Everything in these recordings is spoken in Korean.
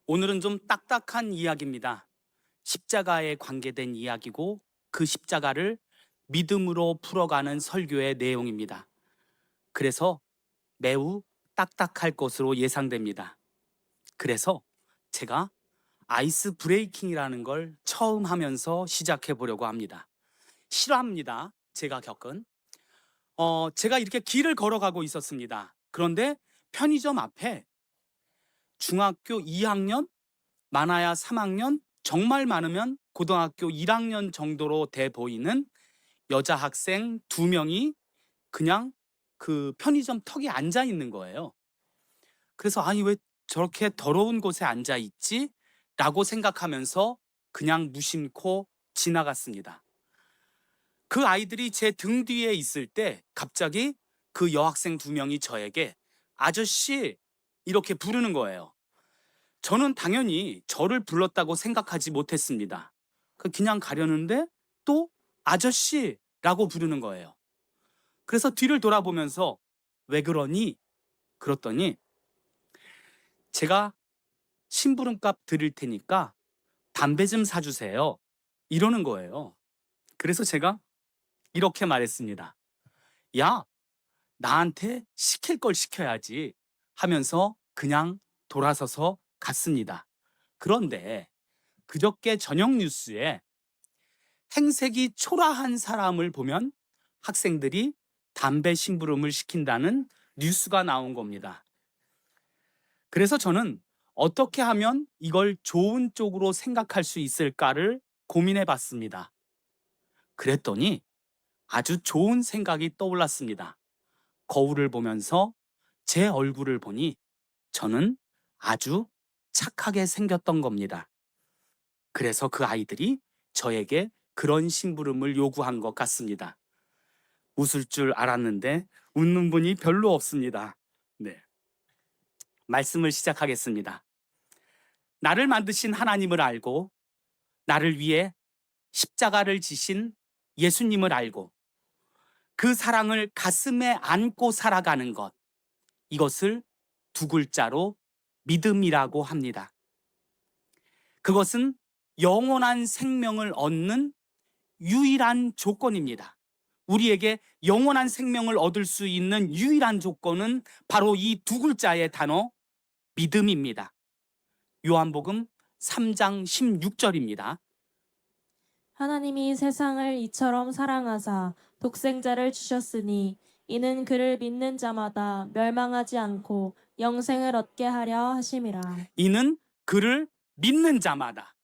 오늘은 좀 딱딱한 이야기입니다. 십자가에 관계된 이야기고 그 십자가를 믿음으로 풀어가는 설교의 내용입니다. 그래서 매우 딱딱할 것으로 예상됩니다. 그래서 제가 아이스 브레이킹이라는 걸 처음 하면서 시작해 보려고 합니다. 실화입니다. 제가 겪은. 제가 이렇게 길을 걸어가고 있었습니다. 그런데 편의점 앞에 중학교 2학년, 많아야 3학년, 정말 많으면 고등학교 1학년 정도로 돼 보이는 여자 학생 2명이 그냥 그 편의점 턱에 앉아 있는 거예요. 그래서 아니 왜 저렇게 더러운 곳에 앉아 있지? 라고 생각하면서 그냥 무심코 지나갔습니다. 그 아이들이 제 등 뒤에 있을 때 갑자기 그 여학생 2명이 저에게 아저씨 이렇게 부르는 거예요. 저는 당연히 저를 불렀다고 생각하지 못했습니다. 그냥 가려는데 또 아저씨라고 부르는 거예요. 그래서 뒤를 돌아보면서 왜 그러니? 그랬더니 제가 심부름값 드릴 테니까 담배 좀 사주세요. 이러는 거예요. 그래서 제가 이렇게 말했습니다. 야, 나한테 시킬 걸 시켜야지 하면서 그냥 돌아서서 갔습니다. 그런데 그저께 저녁 뉴스에 행색이 초라한 사람을 보면 학생들이 담배 심부름을 시킨다는 뉴스가 나온 겁니다. 그래서 저는 어떻게 하면 이걸 좋은 쪽으로 생각할 수 있을까를 고민해 봤습니다. 그랬더니 아주 좋은 생각이 떠올랐습니다. 거울을 보면서 제 얼굴을 보니 저는 아주 착하게 생겼던 겁니다. 그래서 그 아이들이 저에게 그런 심부름을 요구한 것 같습니다. 웃을 줄 알았는데 웃는 분이 별로 없습니다. 네. 말씀을 시작하겠습니다. 나를 만드신 하나님을 알고 나를 위해 십자가를 지신 예수님을 알고 그 사랑을 가슴에 안고 살아가는 것, 이것을 두 글자로 믿음이라고 합니다. 그것은 영원한 생명을 얻는 유일한 조건입니다. 우리에게 영원한 생명을 얻을 수 있는 유일한 조건은 바로 이 두 글자의 단어 믿음입니다. 요한복음 3장 16절입니다. 하나님이 세상을 이처럼 사랑하사 독생자를 주셨으니 이는 그를 믿는 자마다 멸망하지 않고 영생을 얻게 하려 하심이라. 이는 그를 믿는 자마다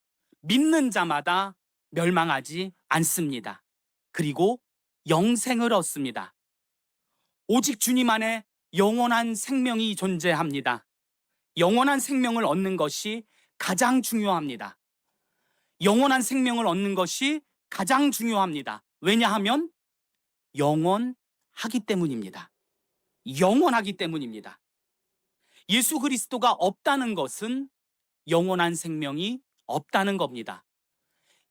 멸망하지 않습니다. 그리고 영생을 얻습니다. 오직 주님 안에 영원한 생명이 존재합니다. 영원한 생명을 얻는 것이 가장 중요합니다. 영원한 생명을 얻는 것이 가장 중요합니다. 왜냐하면 영원하기 때문입니다. 영원하기 때문입니다. 예수 그리스도가 없다는 것은 영원한 생명이 없다는 겁니다.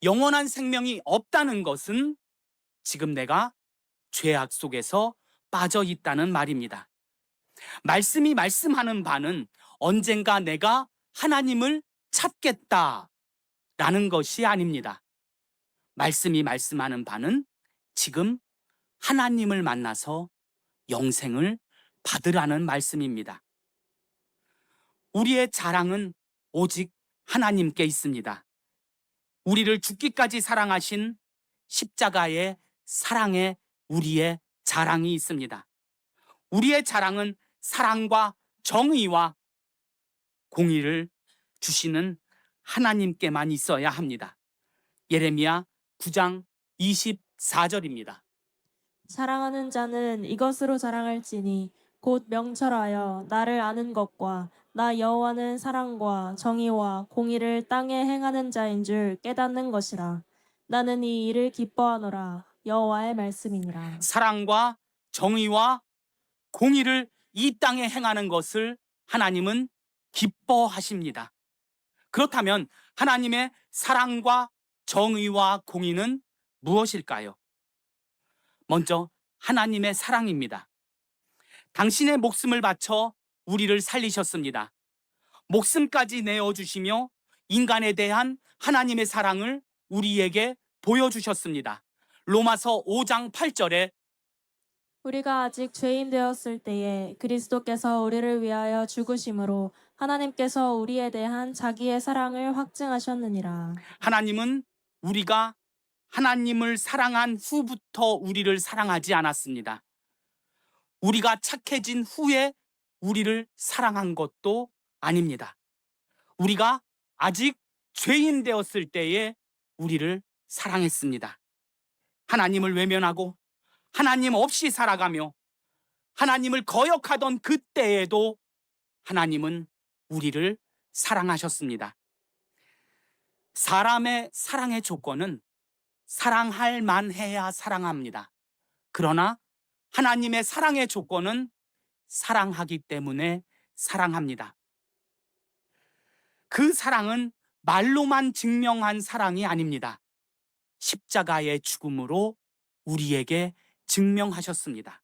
영원한 생명이 없다는 것은 지금 내가 죄악 속에서 빠져 있다는 말입니다. 말씀이 말씀하는 바는 언젠가 내가 하나님을 찾겠다라는 것이 아닙니다. 말씀이 말씀하는 바는 지금 하나님을 만나서 영생을 받으라는 말씀입니다. 우리의 자랑은 오직 하나님께 있습니다. 우리를 죽기까지 사랑하신 십자가의 사랑에 우리의 자랑이 있습니다. 우리의 자랑은 사랑과 정의와 공의를 주시는 하나님께만 있어야 합니다. 예레미야 9장 24절입니다. 사랑하는 자는 이것으로 자랑할지니 곧 명철하여 나를 아는 것과 나 여호와는 사랑과 정의와 공의를 땅에 행하는 자인 줄 깨닫는 것이라. 나는 이 일을 기뻐하노라. 여호와의 말씀이니라. 사랑과 정의와 공의를 이 땅에 행하는 것을 하나님은 기뻐하십니다. 그렇다면 하나님의 사랑과 정의와 공의는 무엇일까요? 먼저 하나님의 사랑입니다. 당신의 목숨을 바쳐 우리를 살리셨습니다. 목숨까지 내어주시며 인간에 대한 하나님의 사랑을 우리에게 보여주셨습니다. 로마서 5장 8절에 우리가 아직 죄인 되었을 때에 그리스도께서 우리를 위하여 죽으심으로 하나님께서 우리에 대한 자기의 사랑을 확증하셨느니라. 하나님은 우리가 하나님을 사랑한 후부터 우리를 사랑하지 않았습니다. 우리가 착해진 후에 우리를 사랑한 것도 아닙니다. 우리가 아직 죄인 되었을 때에 우리를 사랑했습니다. 하나님을 외면하고 하나님 없이 살아가며 하나님을 거역하던 그때에도 하나님은 우리를 사랑하셨습니다. 사람의 사랑의 조건은 사랑할 만해야 사랑합니다. 그러나 하나님의 사랑의 조건은 사랑하기 때문에 사랑합니다. 그 사랑은 말로만 증명한 사랑이 아닙니다. 십자가의 죽음으로 우리에게 증명하셨습니다.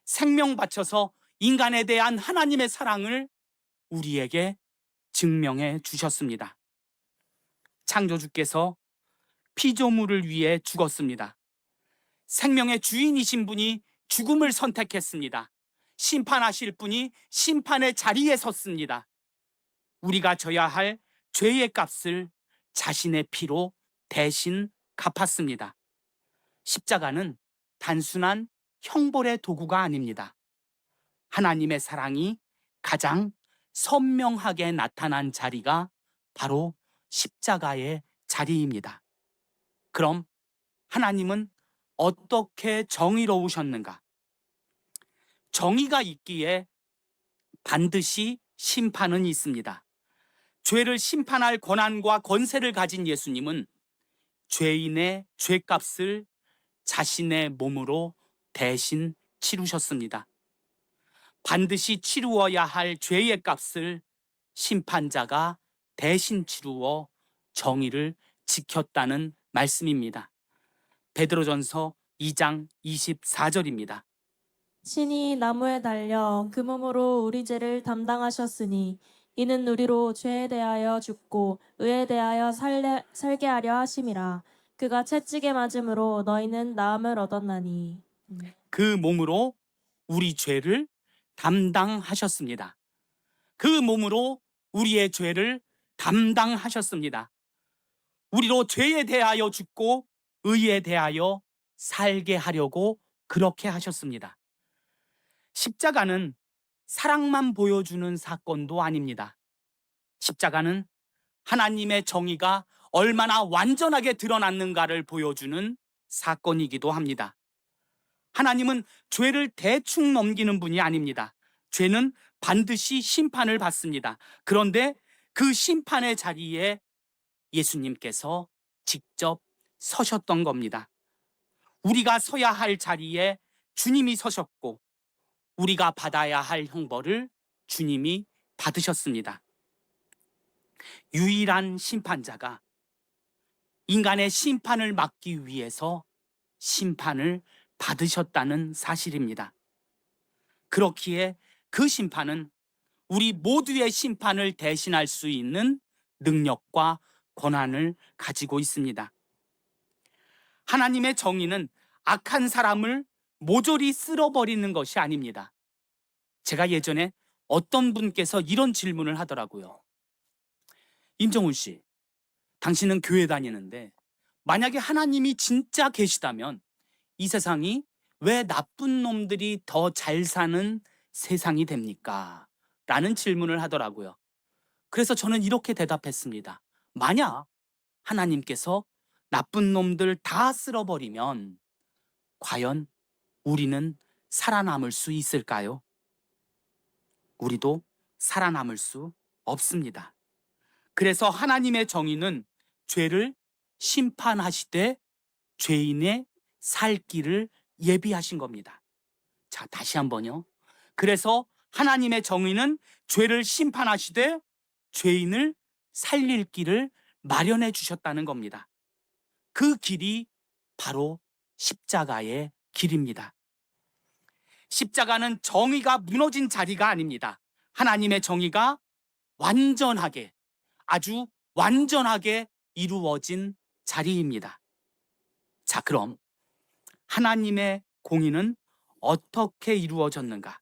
생명 바쳐서 인간에 대한 하나님의 사랑을 우리에게 증명해 주셨습니다. 창조주께서 피조물을 위해 죽었습니다. 생명의 주인이신 분이 죽음을 선택했습니다. 심판하실 분이 심판의 자리에 섰습니다. 우리가 져야 할 죄의 값을 자신의 피로 대신 갚았습니다. 십자가는 단순한 형벌의 도구가 아닙니다. 하나님의 사랑이 가장 선명하게 나타난 자리가 바로 십자가의 자리입니다. 그럼 하나님은 어떻게 정의로우셨는가? 정의가 있기에 반드시 심판은 있습니다. 죄를 심판할 권한과 권세를 가진 예수님은 죄인의 죄값을 자신의 몸으로 대신 치르셨습니다. 반드시 치루어야 할 죄의 값을 심판자가 대신 치루어 정의를 지켰다는 말씀입니다. 베드로전서 2장 24절입니다. 신이 나무에 달려 그 몸으로 우리 죄를 담당하셨으니 이는 우리로 죄에 대하여 죽고 의에 대하여 살게 하려 하심이라. 그가 채찍에 맞음으로 너희는 나음을 얻었나니. 그 몸으로 우리 죄를 담당하셨습니다. 그 몸으로 우리의 죄를 담당하셨습니다. 우리로 죄에 대하여 죽고 의에 대하여 살게 하려고 그렇게 하셨습니다. 십자가는 사랑만 보여주는 사건도 아닙니다. 십자가는 하나님의 정의가 얼마나 완전하게 드러났는가를 보여주는 사건이기도 합니다. 하나님은 죄를 대충 넘기는 분이 아닙니다. 죄는 반드시 심판을 받습니다. 그런데 그 심판의 자리에 예수님께서 직접 서셨던 겁니다. 우리가 서야 할 자리에 주님이 서셨고 우리가 받아야 할 형벌을 주님이 받으셨습니다. 유일한 심판자가 인간의 심판을 막기 위해서 심판을 받으셨다는 사실입니다. 그렇기에 그 심판은 우리 모두의 심판을 대신할 수 있는 능력과 권한을 가지고 있습니다. 하나님의 정의는 악한 사람을 모조리 쓸어버리는 것이 아닙니다. 제가 예전에 어떤 분께서 이런 질문을 하더라고요. 임정훈 씨, 당신은 교회 다니는데 만약에 하나님이 진짜 계시다면 이 세상이 왜 나쁜 놈들이 더 잘 사는 세상이 됩니까? 라는 질문을 하더라고요. 그래서 저는 이렇게 대답했습니다. 만약 하나님께서 나쁜 놈들 다 쓸어버리면 과연 우리는 살아남을 수 있을까요? 우리도 살아남을 수 없습니다. 그래서 하나님의 정의는 죄를 심판하시되 죄인의 살 길을 예비하신 겁니다. 자, 다시 한번요. 그래서 하나님의 정의는 죄를 심판하시되 죄인을 살릴 길을 마련해 주셨다는 겁니다. 그 길이 바로 십자가의 길입니다. 십자가는 정의가 무너진 자리가 아닙니다. 하나님의 정의가 완전하게, 아주 완전하게 이루어진 자리입니다. 자, 그럼 하나님의 공의는 어떻게 이루어졌는가?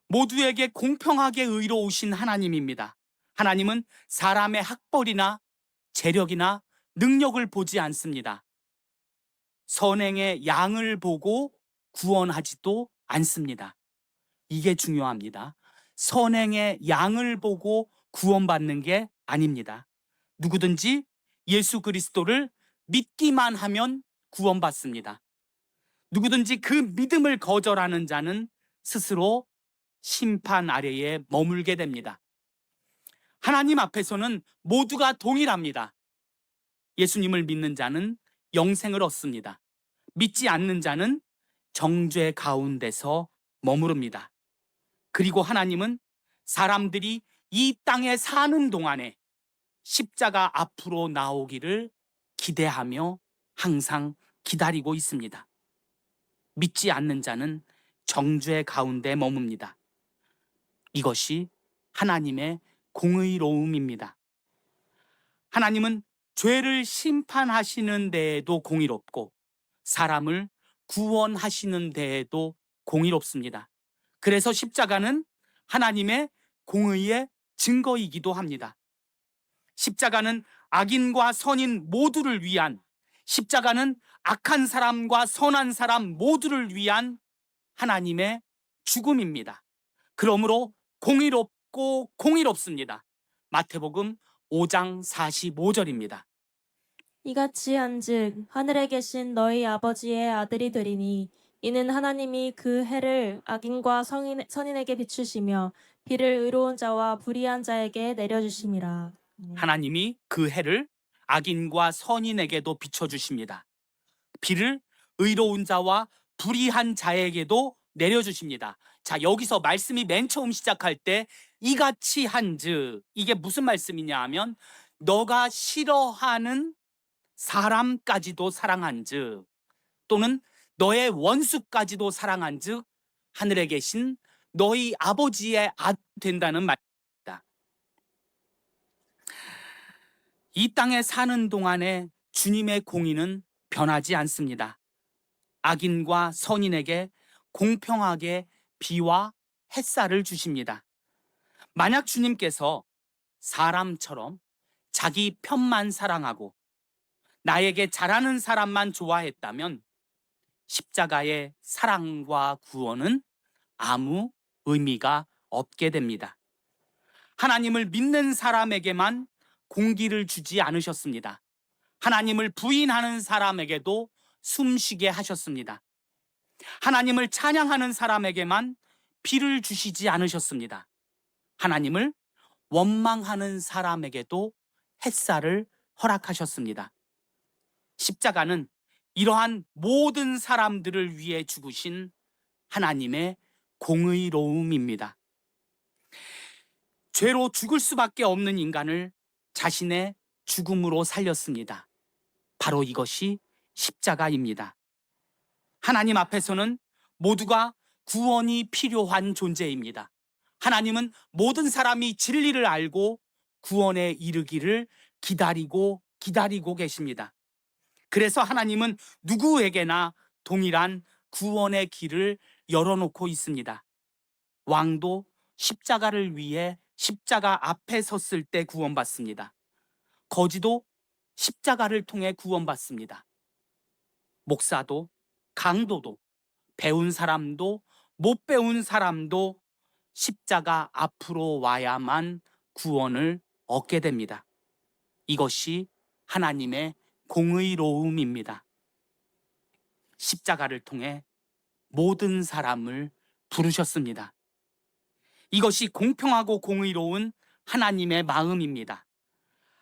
모두에게 공평하게 의로우신 하나님입니다. 하나님은 사람의 학벌이나 재력이나 능력을 보지 않습니다. 선행의 양을 보고 구원하지도 않습니다. 이게 중요합니다. 선행의 양을 보고 구원받는 게 아닙니다. 누구든지 예수 그리스도를 믿기만 하면 구원받습니다. 누구든지 그 믿음을 거절하는 자는 스스로 심판 아래에 머물게 됩니다. 하나님 앞에서는 모두가 동일합니다. 예수님을 믿는 자는 영생을 얻습니다. 믿지 않는 자는 정죄 가운데서 머무릅니다. 그리고 하나님은 사람들이 이 땅에 사는 동안에 십자가 앞으로 나오기를 기대하며 항상 기다리고 있습니다. 믿지 않는 자는 정죄 가운데 머뭅니다. 이것이 하나님의 공의로움입니다. 하나님은 죄를 심판하시는 데에도 공의롭고 사람을 구원하시는 데에도 공의롭습니다. 그래서 십자가는 하나님의 공의의 증거이기도 합니다. 십자가는 악인과 선인 모두를 위한, 십자가는 악한 사람과 선한 사람 모두를 위한 하나님의 죽음입니다. 그러므로 공의롭고 공의롭습니다. 마태복음 5장 45절입니다. 이같이 한즉 하늘에 계신 너희 아버지의 아들이 되리니 이는 하나님이 그 해를 악인과 선인에게 비추시며 비를 의로운 자와 불의한 자에게 내려주심이라. 하나님이 그 해를 악인과 선인에게도 비춰주십니다. 비를 의로운 자와 불의한 자에게도 내려주십니다. 자, 여기서 말씀이 맨 처음 시작할 때 이같이 한즉, 이게 무슨 말씀이냐 하면 너가 싫어하는 사람까지도 사랑한즉, 또는 너의 원수까지도 사랑한즉 하늘에 계신 너희 아버지의 아들 된다는 말입니다. 이 땅에 사는 동안에 주님의 공의는 변하지 않습니다. 악인과 선인에게 공평하게 비와 햇살을 주십니다. 만약 주님께서 사람처럼 자기 편만 사랑하고 나에게 잘하는 사람만 좋아했다면 십자가의 사랑과 구원은 아무 의미가 없게 됩니다. 하나님을 믿는 사람에게만 공기를 주지 않으셨습니다. 하나님을 부인하는 사람에게도 숨쉬게 하셨습니다. 하나님을 찬양하는 사람에게만 비를 주시지 않으셨습니다. 하나님을 원망하는 사람에게도 햇살을 허락하셨습니다. 십자가는 이러한 모든 사람들을 위해 죽으신 하나님의 공의로움입니다. 죄로 죽을 수밖에 없는 인간을 자신의 죽음으로 살렸습니다. 바로 이것이 십자가입니다. 하나님 앞에서는 모두가 구원이 필요한 존재입니다. 하나님은 모든 사람이 진리를 알고 구원에 이르기를 기다리고 계십니다. 그래서 하나님은 누구에게나 동일한 구원의 길을 열어놓고 있습니다. 왕도 십자가를 위해 십자가 앞에 섰을 때 구원받습니다. 거지도 십자가를 통해 구원받습니다. 목사도, 강도도, 배운 사람도, 못 배운 사람도 십자가 앞으로 와야만 구원을 얻게 됩니다. 이것이 하나님의 공의로움입니다. 십자가를 통해 모든 사람을 부르셨습니다. 이것이 공평하고 공의로운 하나님의 마음입니다.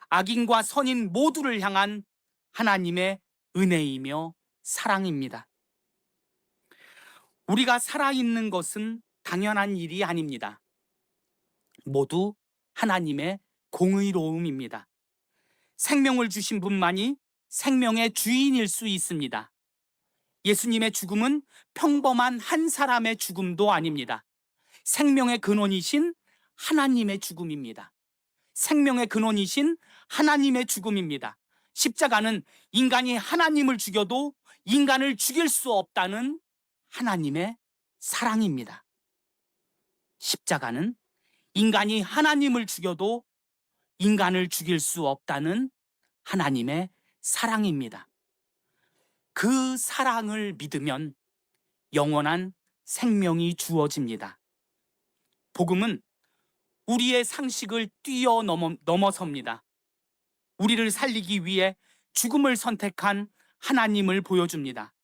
악인과 선인 모두를 향한 하나님의 은혜이며 사랑입니다. 우리가 살아있는 것은 당연한 일이 아닙니다. 모두 하나님의 공의로움입니다. 생명을 주신 분만이 생명의 주인일 수 있습니다. 예수님의 죽음은 평범한 한 사람의 죽음도 아닙니다. 생명의 근원이신 하나님의 죽음입니다. 생명의 근원이신 하나님의 죽음입니다. 십자가는 인간이 하나님을 죽여도 인간을 죽일 수 없다는 하나님의 사랑입니다. 십자가는 인간이 하나님을 죽여도 인간을 죽일 수 없다는 하나님의 사랑입니다. 그 사랑을 믿으면 영원한 생명이 주어집니다. 복음은 우리의 상식을 뛰어넘어섭니다. 우리를 살리기 위해 죽음을 선택한 하나님을 보여줍니다.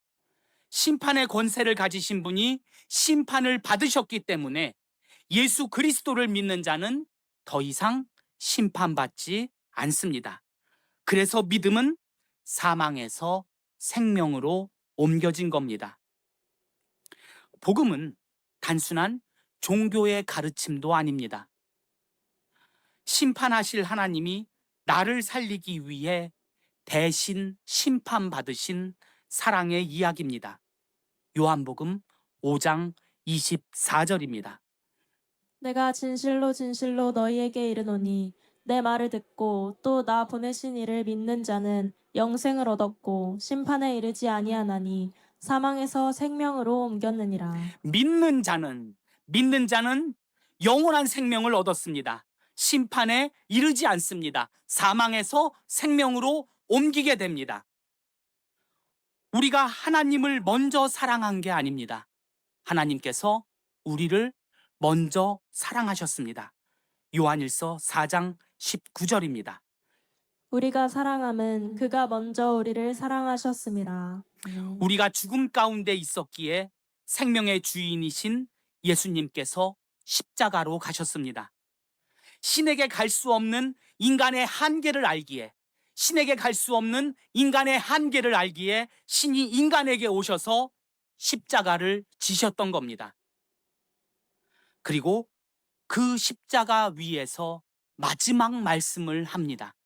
심판의 권세를 가지신 분이 심판을 받으셨기 때문에 예수 그리스도를 믿는 자는 더 이상 심판받지 않습니다. 그래서 믿음은 사망에서 생명으로 옮겨진 겁니다. 복음은 단순한 종교의 가르침도 아닙니다. 심판하실 하나님이 나를 살리기 위해 대신 심판받으신 사랑의 이야기입니다. 요한복음 5장 24절입니다. 내가 진실로 진실로 너희에게 이르노니 내 말을 듣고 또 나 보내신 이를 믿는 자는 영생을 얻었고 심판에 이르지 아니하나니 사망에서 생명으로 옮겼느니라. 믿는 자는 영원한 생명을 얻었습니다. 심판에 이르지 않습니다. 사망에서 생명으로 옮기게 됩니다. 우리가 하나님을 먼저 사랑한 게 아닙니다. 하나님께서 우리를 먼저 사랑하셨습니다. 요한일서 4장 19절입니다. 우리가 사랑함은 그가 먼저 우리를 사랑하셨음이라. 우리가 죽음 가운데 있었기에 생명의 주인이신 예수님께서 십자가로 가셨습니다. 신에게 갈 수 없는 인간의 한계를 알기에, 신에게 갈 수 없는 인간의 한계를 알기에 신이 인간에게 오셔서 십자가를 지셨던 겁니다. 그리고 그 십자가 위에서 마지막 말씀을 합니다.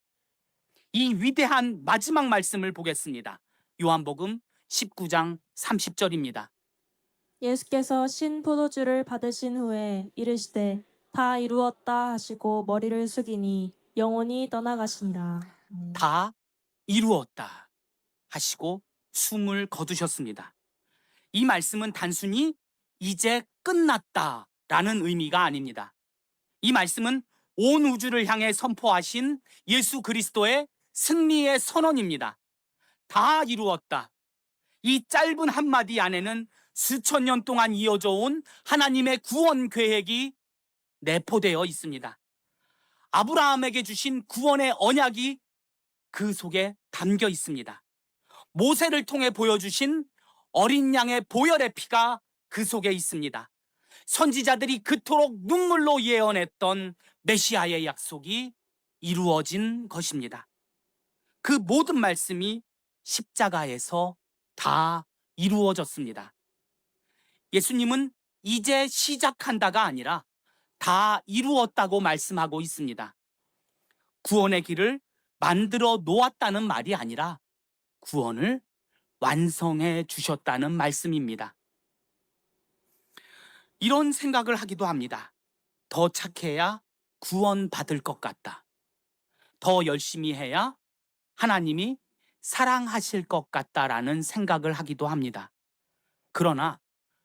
이 위대한 마지막 말씀을 보겠습니다. 요한복음 19장 30절입니다. 예수께서 신 포도주를 받으신 후에 이르시되 다 이루었다 하시고 머리를 숙이니 영혼이 떠나가시니라. 다 이루었다 하시고 숨을 거두셨습니다. 이 말씀은 단순히 이제 끝났다라는 의미가 아닙니다. 이 말씀은 온 우주를 향해 선포하신 예수 그리스도의 승리의 선언입니다. 다 이루었다. 이 짧은 한마디 안에는 수천 년 동안 이어져 온 하나님의 구원 계획이 내포되어 있습니다. 아브라함에게 주신 구원의 언약이 그 속에 담겨 있습니다. 모세를 통해 보여주신 어린 양의 보혈의 피가 그 속에 있습니다. 선지자들이 그토록 눈물로 예언했던 메시아의 약속이 이루어진 것입니다. 그 모든 말씀이 십자가에서 다 이루어졌습니다. 예수님은 이제 시작한다가 아니라 다 이루었다고 말씀하고 있습니다. 구원의 길을 만들어 놓았다는 말이 아니라 구원을 완성해 주셨다는 말씀입니다. 이런 생각을 하기도 합니다. 더 착해야 구원받을 것 같다. 더 열심히 해야 하나님이 사랑하실 것 같다라는 생각을 하기도 합니다. 그러나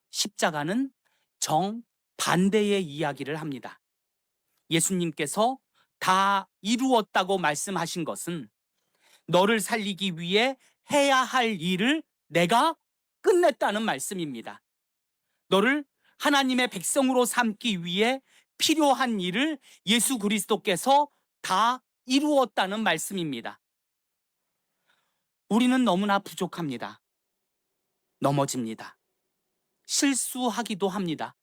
십자가는 정반대의 이야기를 합니다. 예수님께서 다 이루었다고 말씀하신 것은 너를 살리기 위해 해야 할 일을 내가 끝냈다는 말씀입니다. 너를 하나님의 백성으로 삼기 위해 필요한 일을 예수 그리스도께서 다 이루었다는 말씀입니다. 우리는 너무나 부족합니다. 넘어집니다. 실수하기도 합니다.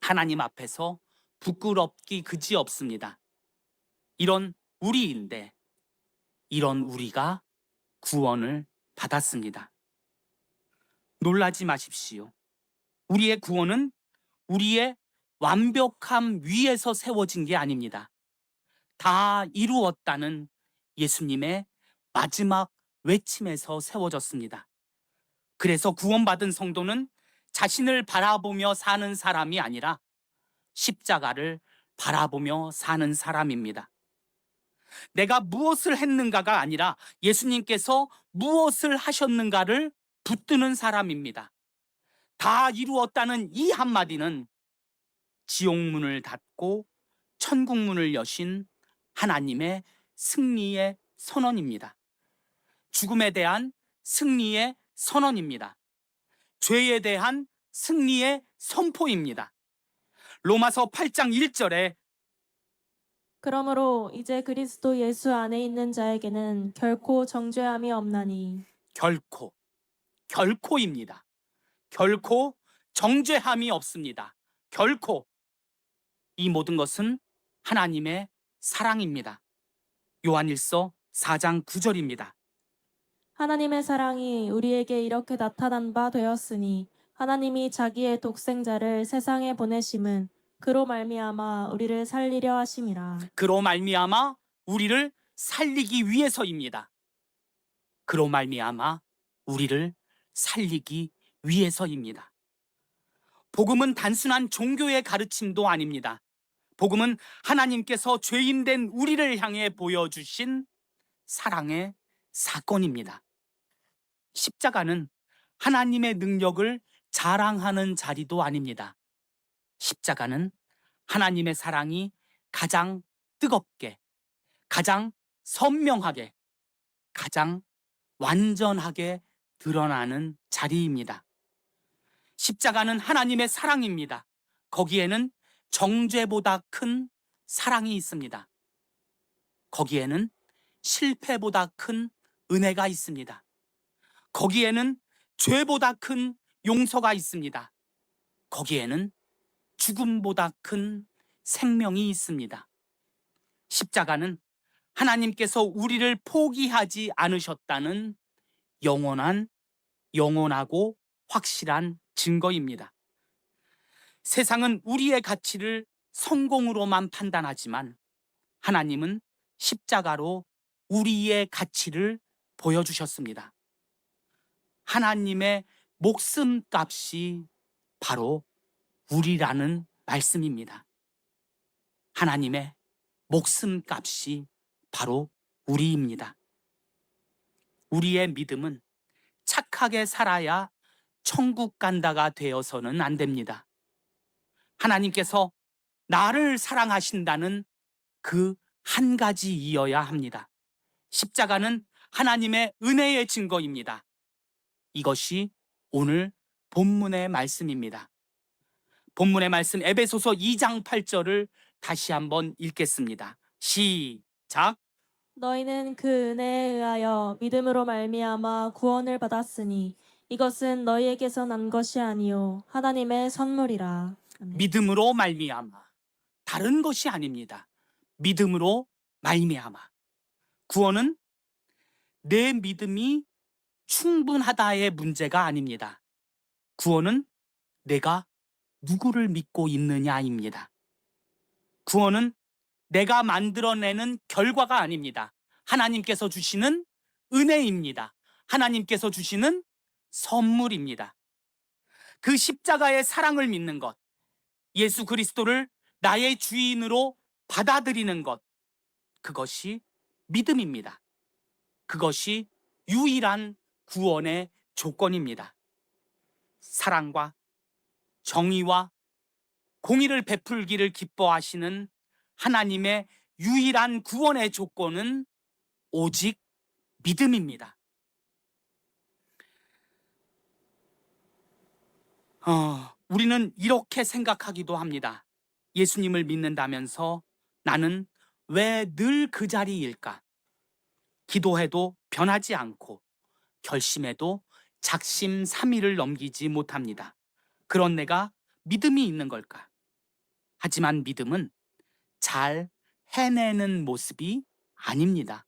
하나님 앞에서 부끄럽기 그지없습니다. 이런 우리인데 이런 우리가 구원을 받았습니다. 놀라지 마십시오. 우리의 구원은 우리의 완벽함 위에서 세워진 게 아닙니다. 다 이루었다는 예수님의 마지막 외침에서 세워졌습니다. 그래서 구원받은 성도는 자신을 바라보며 사는 사람이 아니라 십자가를 바라보며 사는 사람입니다. 내가 무엇을 했는가가 아니라 예수님께서 무엇을 하셨는가를 붙드는 사람입니다. 다 이루었다는 이 한마디는 지옥문을 닫고 천국문을 여신 하나님의 승리의 선언입니다. 죽음에 대한 승리의 선언입니다. 죄에 대한 승리의 선포입니다. 로마서 8장 1절에 그러므로 이제 그리스도 예수 안에 있는 자에게는 결코 정죄함이 없나니 결코입니다. 결코 정죄함이 없습니다. 결코. 이 모든 것은 하나님의 사랑입니다. 요한일서 4장 9절입니다. 하나님의 사랑이 우리에게 이렇게 나타난 바 되었으니 하나님이 자기의 독생자를 세상에 보내심은 그로 말미암아 우리를 살리려 하심이라. 그로 말미암아 우리를 살리기 위해서입니다. 그로 말미암아 우리를 살리기 위해서입니다. 복음은 단순한 종교의 가르침도 아닙니다. 복음은 하나님께서 죄인된 우리를 향해 보여주신 사랑의 사건입니다. 십자가는 하나님의 능력을 자랑하는 자리도 아닙니다. 십자가는 하나님의 사랑이 가장 뜨겁게, 가장 선명하게, 가장 완전하게 드러나는 자리입니다. 십자가는 하나님의 사랑입니다. 거기에는 정죄보다 큰 사랑이 있습니다. 거기에는 실패보다 큰 은혜가 있습니다. 거기에는 죄보다 큰 용서가 있습니다. 거기에는 죽음보다 큰 생명이 있습니다. 십자가는 하나님께서 우리를 포기하지 않으셨다는 영원하고 확실한 증거입니다. 세상은 우리의 가치를 성공으로만 판단하지만 하나님은 십자가로 우리의 가치를 보여주셨습니다. 하나님의 목숨값이 바로 우리라는 말씀입니다. 하나님의 목숨값이 바로 우리입니다. 우리의 믿음은 착하게 살아야 천국 간다가 되어서는 안 됩니다. 하나님께서 나를 사랑하신다는 그 한 가지이어야 합니다. 십자가는 하나님의 은혜의 증거입니다. 이것이 오늘 본문의 말씀입니다. 본문의 말씀 에베소서 2장 8절을 다시 한번 읽겠습니다. 시작. 너희는 그 은혜에 의하여 믿음으로 말미암아 구원을 받았으니 이것은 너희에게서 난 것이 아니요 하나님의 선물이라. 아멘. 믿음으로 말미암아. 다른 것이 아닙니다. 믿음으로 말미암아. 구원은 내 믿음이 충분하다의 문제가 아닙니다. 구원은 내가 누구를 믿고 있느냐입니다. 구원은 내가 만들어내는 결과가 아닙니다. 하나님께서 주시는 은혜입니다. 하나님께서 주시는 선물입니다. 그 십자가의 사랑을 믿는 것, 예수 그리스도를 나의 주인으로 받아들이는 것, 그것이 믿음입니다. 그것이 유일한 구원의 조건입니다. 사랑과 정의와 공의를 베풀기를 기뻐하시는 하나님의 유일한 구원의 조건은 오직 믿음입니다. 우리는 이렇게 생각하기도 합니다. 예수님을 믿는다면서 나는 왜 늘 그 자리일까? 기도해도 변하지 않고 결심해도 작심삼일을 넘기지 못합니다. 그런 내가 믿음이 있는 걸까? 하지만 믿음은 잘 해내는 모습이 아닙니다.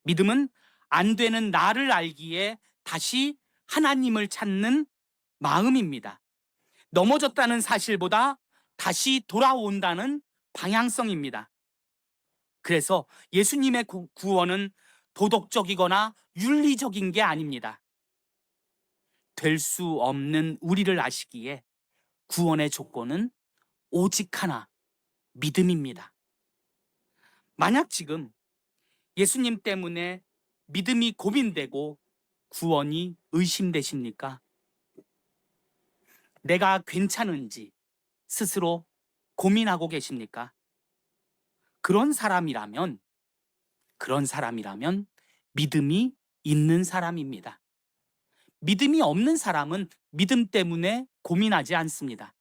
믿음은 안 되는 나를 알기에 다시 하나님을 찾는 마음입니다. 넘어졌다는 사실보다 다시 돌아온다는 방향성입니다. 그래서 예수님의 구원은 도덕적이거나 윤리적인 게 아닙니다. 될 수 없는 우리를 아시기에 구원의 조건은 오직 하나, 믿음입니다. 만약 지금 예수님 때문에 믿음이 고민되고 구원이 의심되십니까? 내가 괜찮은지 스스로 고민하고 계십니까? 그런 사람이라면 믿음이 있는 사람입니다. 믿음이 없는 사람은 믿음 때문에 고민하지 않습니다.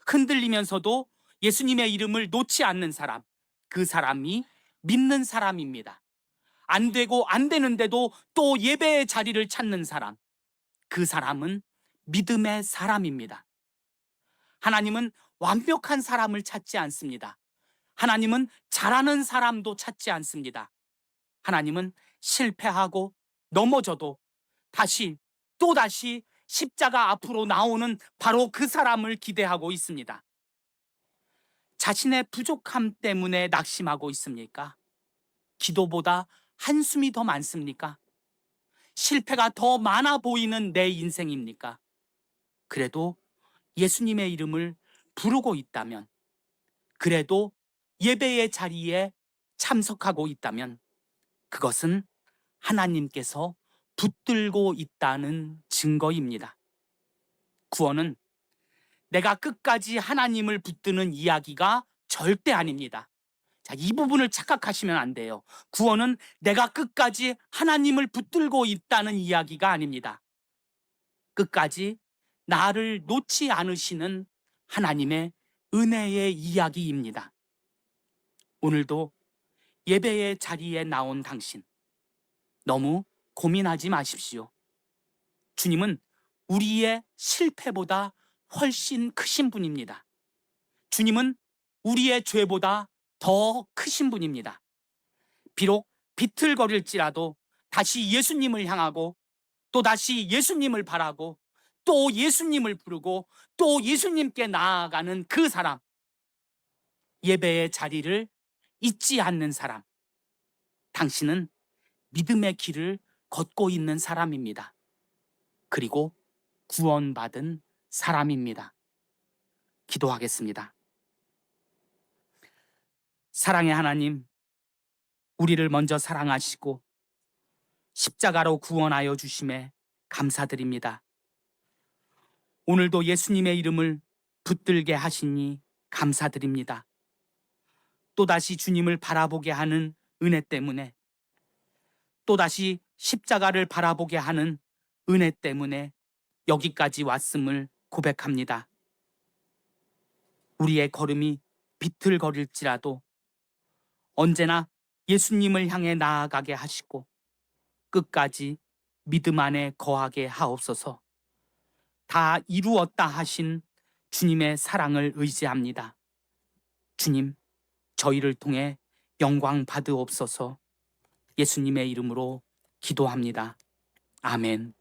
흔들리면서도 예수님의 이름을 놓지 않는 사람, 그 사람이 믿는 사람입니다. 안 되고 안 되는데도 또 예배의 자리를 찾는 사람, 그 사람은 믿음의 사람입니다. 하나님은 완벽한 사람을 찾지 않습니다. 하나님은 잘하는 사람도 찾지 않습니다. 하나님은 실패하고 넘어져도 다시 또다시 십자가 앞으로 나오는 바로 그 사람을 기대하고 있습니다. 자신의 부족함 때문에 낙심하고 있습니까? 기도보다 한숨이 더 많습니까? 실패가 더 많아 보이는 내 인생입니까? 그래도 예수님의 이름을 부르고 있다면, 그래도 예배의 자리에 참석하고 있다면 그것은 하나님께서 붙들고 있다는 증거입니다. 구원은 내가 끝까지 하나님을 붙드는 이야기가 절대 아닙니다. 자, 이 부분을 착각하시면 안 돼요. 구원은 내가 끝까지 하나님을 붙들고 있다는 이야기가 아닙니다. 끝까지 나를 놓지 않으시는 하나님의 은혜의 이야기입니다. 오늘도 예배의 자리에 나온 당신, 너무 고민하지 마십시오. 주님은 우리의 실패보다 훨씬 크신 분입니다. 주님은 우리의 죄보다 더 크신 분입니다. 비록 비틀거릴지라도 다시 예수님을 향하고 또 다시 예수님을 바라고 또 예수님을 부르고 또 예수님께 나아가는 그 사람, 예배의 자리를 잊지 않는 사람, 당신은 믿음의 길을 걷고 있는 사람입니다. 그리고 구원받은 사람입니다. 기도하겠습니다. 사랑의 하나님, 우리를 먼저 사랑하시고 십자가로 구원하여 주심에 감사드립니다. 오늘도 예수님의 이름을 붙들게 하시니 감사드립니다. 또다시 주님을 바라보게 하는 은혜 때문에, 또다시 십자가를 바라보게 하는 은혜 때문에 여기까지 왔음을 고백합니다. 우리의 걸음이 비틀거릴지라도 언제나 예수님을 향해 나아가게 하시고 끝까지 믿음 안에 거하게 하옵소서. 다 이루었다 하신 주님의 사랑을 의지합니다. 주님, 저희를 통해 영광 받으옵소서. 예수님의 이름으로 기도합니다. 아멘.